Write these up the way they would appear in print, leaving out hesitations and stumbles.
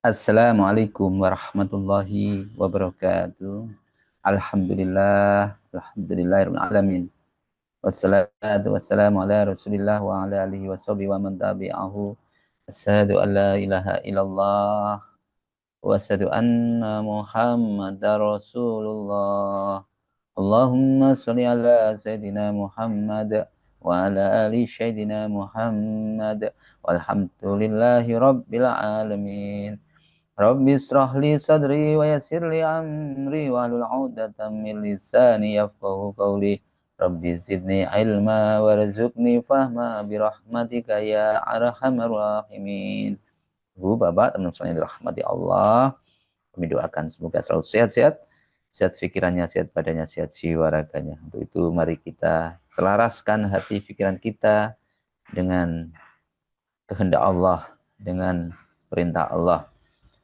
Assalamualaikum warahmatullahi wabarakatuh. Alhamdulillahirabbil alamin. Wassalatu wassalamu ala Rasulillah wa ala alihi washabihi wa man tabi'ahu. Asyhadu an la ilaha illallah wa asyhadu anna Muhammadar Rasulullah. Allahumma shalli ala sayidina Muhammad wa ala ali sayidina Muhammad walhamdulillahi rabbil alamin. Rabbi israh li sadri wa yassir li amri wa hlul 'uqdatam min lisani yafqahu qawli. Rabbi zidni ilma warzuqni fahma bi rahmatika ya arhamar rahimin. Bu, Bapak, teman-teman yang dirahmati Allah, kami doakan semoga selalu sehat-sehat, sehat pikirannya, sehat badannya, sehat jiwa raganya. Untuk itu mari kita selaraskan hati pikiran kita dengan kehendak Allah, dengan perintah Allah.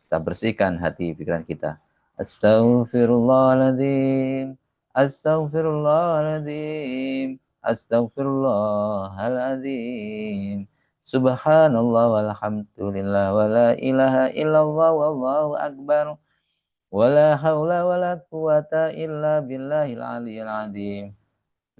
Kita bersihkan hati pikiran kita. Astaghfirullahaladzim, astaghfirullahaladzim, astaghfirullahaladzim. Subhanallah walhamdulillah wa la ilaha illallah wallahu akbar. Wa la hawla wa la quwata illa billahil aliyil azim.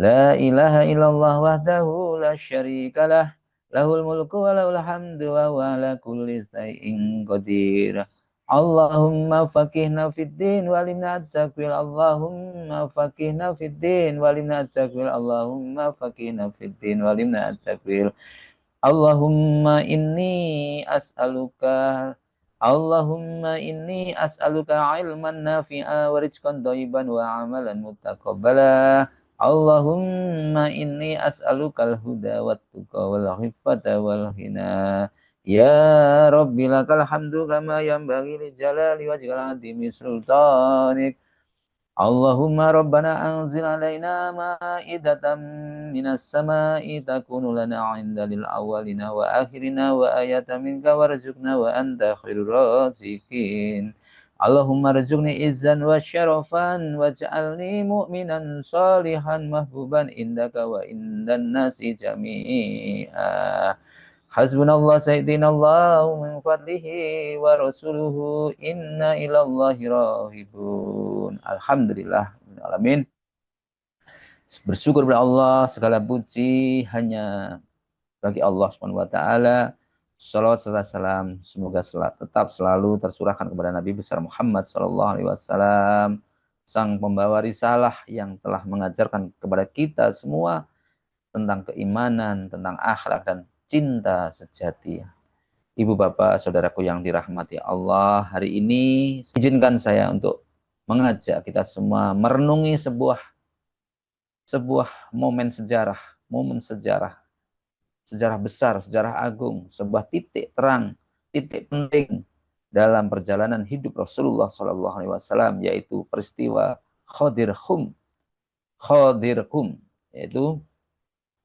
La ilaha illallah wahdahu la syarika lah. Lahul mulku wa lahul hamdu wa huwa ala kulli syai'in qadir. Allahumma faqihna fid din walimna at-takwil. Allahumma faqihna fid din walimna at-takwil. Allahumma faqihna fid din walimna at-takwil. Allahumma inni as'aluka Allahumma inni as'aluka ilman nafi'a wa rizqan thayyiban wa amalan mutaqabbala. Allahumma inni as'alukal huda wat tuqa wal hifata wal hina. Ya Rabbi lakal hamdu kama yanbaghi li jalali wajhika azimi sultanik. Allahumma rabbana anzil alaina ma'idatan minas sama'i takunu lana 'inda lil awwalina wa akhirina wa ayatan minka warzuqna wa anta khairur raziqin. Allahumma rzuqni izzan wa syarafan waj'alni mu'minan shalihan mahbuban indaka wa indan nasi jami'a. Hasbunallah sayyidinallahu min fadlihi wa rasuluhu inna ilallahi rahibun. Alhamdulillah alamin. Bersyukur kepada Allah, segala puji hanya bagi Allah Subhanahu wa taala. Shalawat serta salam semoga tetap selalu tersurahkan kepada Nabi besar Muhammad sallallahu alaihi wasallam, sang pembawa risalah yang telah mengajarkan kepada kita semua tentang keimanan, tentang akhlak dan cinta sejati. Ibu bapak saudaraku yang dirahmati Allah, hari ini izinkan saya untuk mengajak kita semua merenungi sebuah momen sejarah besar, sejarah agung, sebuah titik terang, titik penting dalam perjalanan hidup Rasulullah Shallallahu Alaihi Wasallam, yaitu peristiwa Ghadir Khum, yaitu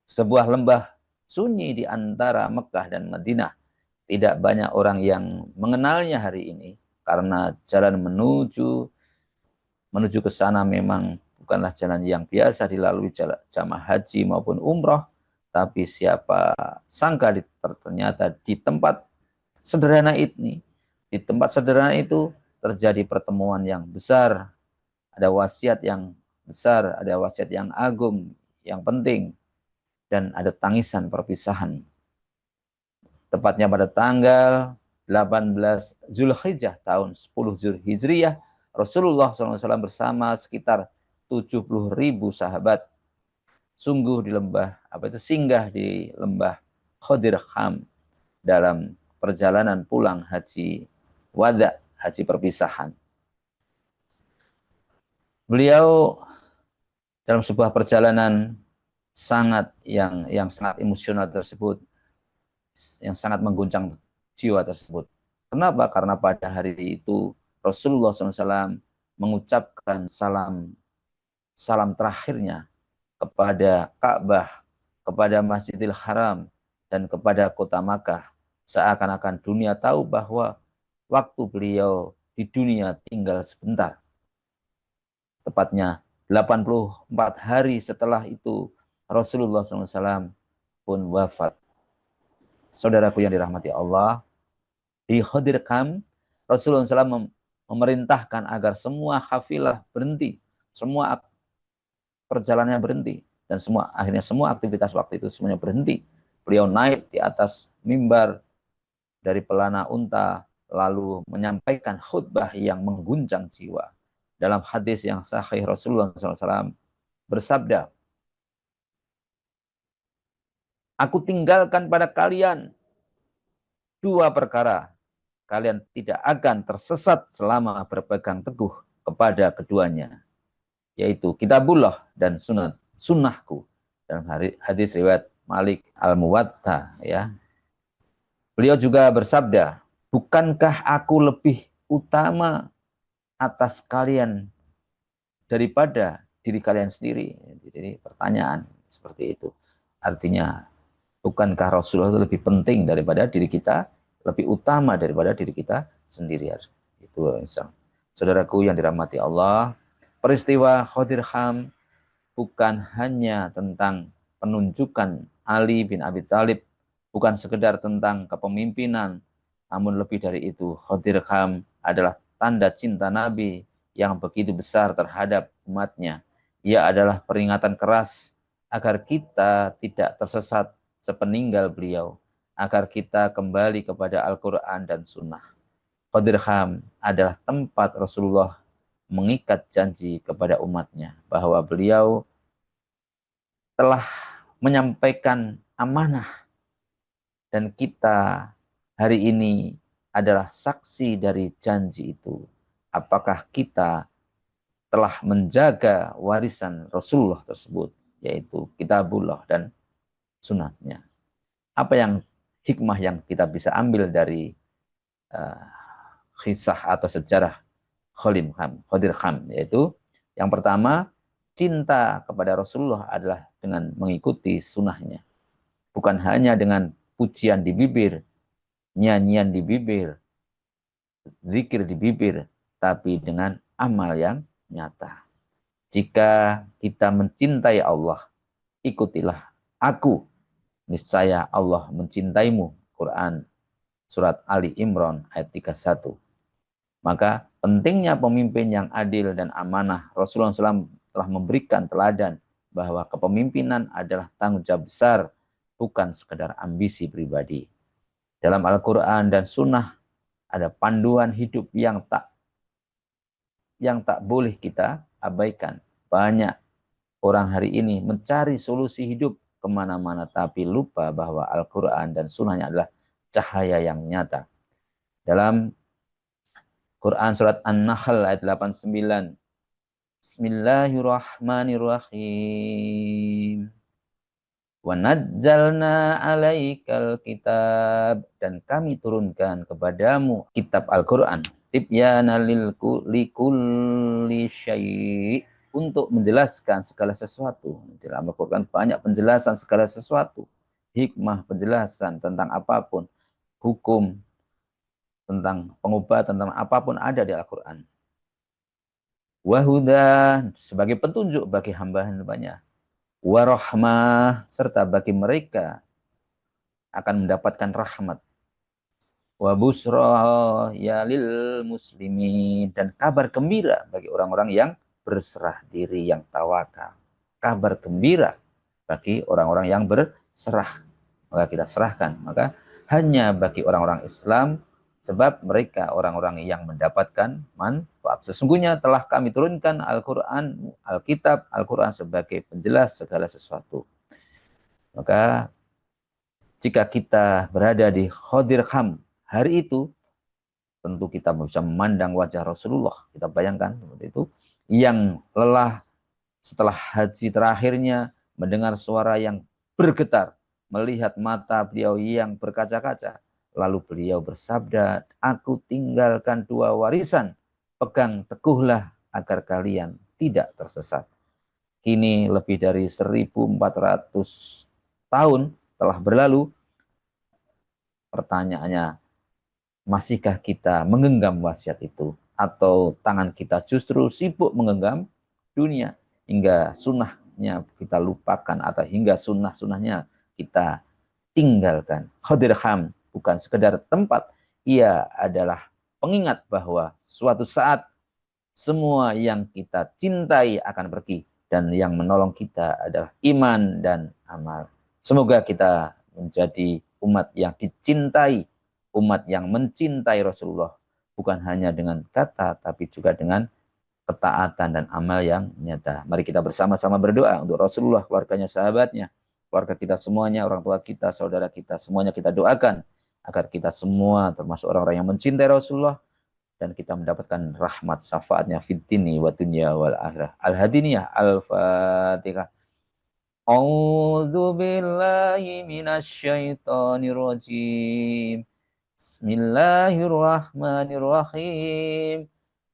sebuah lembah sunyi di antara Mekah dan Madinah. Tidak banyak orang yang mengenalnya hari ini karena jalan menuju ke sana memang bukanlah jalan yang biasa dilalui jamaah haji maupun umroh, tapi siapa sangka ternyata di tempat sederhana itu terjadi pertemuan yang besar, ada wasiat yang besar, ada wasiat yang agung, yang penting, dan ada tangisan perpisahan. Tepatnya pada tanggal 18 Zulhijjah tahun 10 Zulhijriyah, Rasulullah SAW bersama sekitar 70.000 sahabat singgah di lembah Ghadir Khum dalam perjalanan pulang haji wada, haji perpisahan. Beliau dalam sebuah perjalanan yang sangat emosional tersebut, yang sangat mengguncang jiwa tersebut. Kenapa? Karena pada hari itu Rasulullah SAW mengucapkan salam terakhirnya kepada Ka'bah, kepada Masjidil Haram, dan kepada kota Makkah. Seakan-akan dunia tahu bahwa waktu beliau di dunia tinggal sebentar. Tepatnya 84 hari setelah itu Rasulullah SAW pun wafat. Saudaraku yang dirahmati Allah, di Ghadir Khum Rasulullah SAW memerintahkan agar semua kafilah berhenti, semua perjalanannya berhenti, dan akhirnya semua aktivitas waktu itu semuanya berhenti. Beliau naik di atas mimbar dari pelana unta, lalu menyampaikan khutbah yang mengguncang jiwa. Dalam hadis yang sahih Rasulullah SAW bersabda, aku tinggalkan pada kalian dua perkara. Kalian tidak akan tersesat selama berpegang teguh kepada keduanya, yaitu kitabullah dan sunnahku. Dalam hadis riwayat Malik Al-Muwatta, ya. Beliau juga bersabda, bukankah aku lebih utama atas kalian daripada diri kalian sendiri? Jadi pertanyaan seperti itu. Artinya, bukankah Rasulullah itu lebih penting daripada diri kita, lebih utama daripada diri kita sendiri? Itu saudaraku yang dirahmati Allah, peristiwa Khadir-Kham bukan hanya tentang penunjukan Ali bin Abi Thalib, bukan sekedar tentang kepemimpinan, namun lebih dari itu, Khadir-Kham adalah tanda cinta Nabi yang begitu besar terhadap umatnya. Ia adalah peringatan keras agar kita tidak tersesat sepeninggal beliau, agar kita kembali kepada Al-Quran dan Sunnah. Khadir-Kham adalah tempat Rasulullah mengikat janji kepada umatnya bahwa beliau telah menyampaikan amanah, dan kita hari ini adalah saksi dari janji itu. Apakah kita telah menjaga warisan Rasulullah tersebut, yaitu kitabullah dan sunatnya? Apa yang hikmah yang kita bisa ambil dari kisah atau sejarah Khadir-Kham, yaitu yang pertama, cinta kepada Rasulullah adalah dengan mengikuti sunnahnya. Bukan hanya dengan pujian di bibir, nyanyian di bibir, zikir di bibir, tapi dengan amal yang nyata. Jika kita mencintai Allah, ikutilah aku, niscaya Allah mencintaimu. Quran surat Ali Imran ayat 31. Maka pentingnya pemimpin yang adil dan amanah. Rasulullah SAW telah memberikan teladan bahwa kepemimpinan adalah tanggung jawab besar, bukan sekedar ambisi pribadi. Dalam Al-Quran dan Sunnah ada panduan hidup yang tak boleh kita abaikan. Banyak orang hari ini mencari solusi hidup kemana-mana, tapi lupa bahwa Al-Quran dan Sunnahnya adalah cahaya yang nyata. Dalam Quran surat An-Nahl ayat 89. Bismillahirrahmanirrahim. Wa nazzalna 'alaikal kitab, dan kami turunkan kepadamu kitab Al-Qur'an, tibyana likulli syai', untuk menjelaskan segala sesuatu. Dalam Al-Qur'an banyak penjelasan segala sesuatu, hikmah penjelasan tentang apapun, hukum, tentang pengobatan, tentang apapun ada di Al-Quran. Wahuda, sebagai petunjuk bagi hamba-hambanya. Warahmah, serta bagi mereka akan mendapatkan rahmat. Wabusra ya lil muslimin, dan kabar gembira bagi orang-orang yang berserah diri, yang tawakal. Kabar gembira bagi orang-orang yang berserah. Maka kita serahkan. Maka hanya bagi orang-orang Islam, sebab mereka orang-orang yang mendapatkan manfaat. Sesungguhnya telah kami turunkan Al-Quran, Alkitab, Al-Quran sebagai penjelas segala sesuatu. Maka jika kita berada di Khadir-Kham hari itu, tentu kita bisa memandang wajah Rasulullah. Kita bayangkan seperti itu, yang lelah setelah haji terakhirnya, mendengar suara yang bergetar, melihat mata beliau yang berkaca-kaca. Lalu beliau bersabda, aku tinggalkan dua warisan, pegang teguhlah agar kalian tidak tersesat. Kini lebih dari 1400 tahun telah berlalu. Pertanyaannya, masihkah kita menggenggam wasiat itu? Atau tangan kita justru sibuk menggenggam dunia, hingga sunnahnya kita lupakan, atau hingga sunnah-sunnahnya kita tinggalkan? Khadir-Kham bukan sekedar tempat, ia adalah pengingat bahwa suatu saat semua yang kita cintai akan pergi dan yang menolong kita adalah iman dan amal. Semoga kita menjadi umat yang dicintai, umat yang mencintai Rasulullah bukan hanya dengan kata tapi juga dengan ketaatan dan amal yang nyata. Mari kita bersama-sama berdoa untuk Rasulullah, keluarganya, sahabatnya, keluarga kita semuanya, orang tua kita, saudara kita, semuanya kita doakan agar kita semua termasuk orang-orang yang mencintai Rasulullah dan kita mendapatkan rahmat syafaatnya fid dini wa dunya wal akhirah. Al-Hadiniyah, Al-Fatihah. A'udzu billahi minasyaitonir rajim. Bismillahirrahmanirrahim.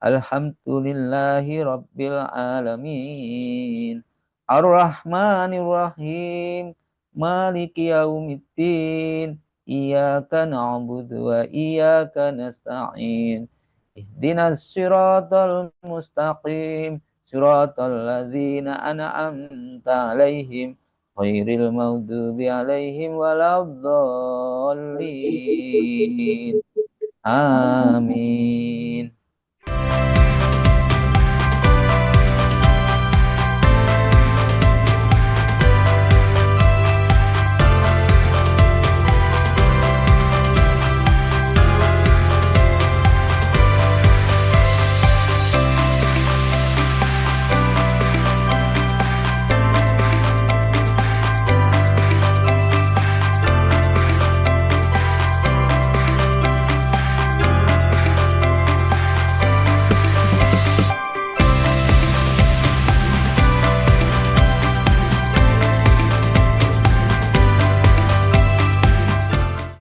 Alhamdulillahi rabbil alamin. Ar-Rahmanir-Rahim. Maliki yaumiddin. Iyyaka na'budu wa iyyaka nasta'in. Ihdinas siratal mustaqim. Siratal ladzina an'amta 'alaihim ghairil maghdubi 'alaihim waladdallin. Amin.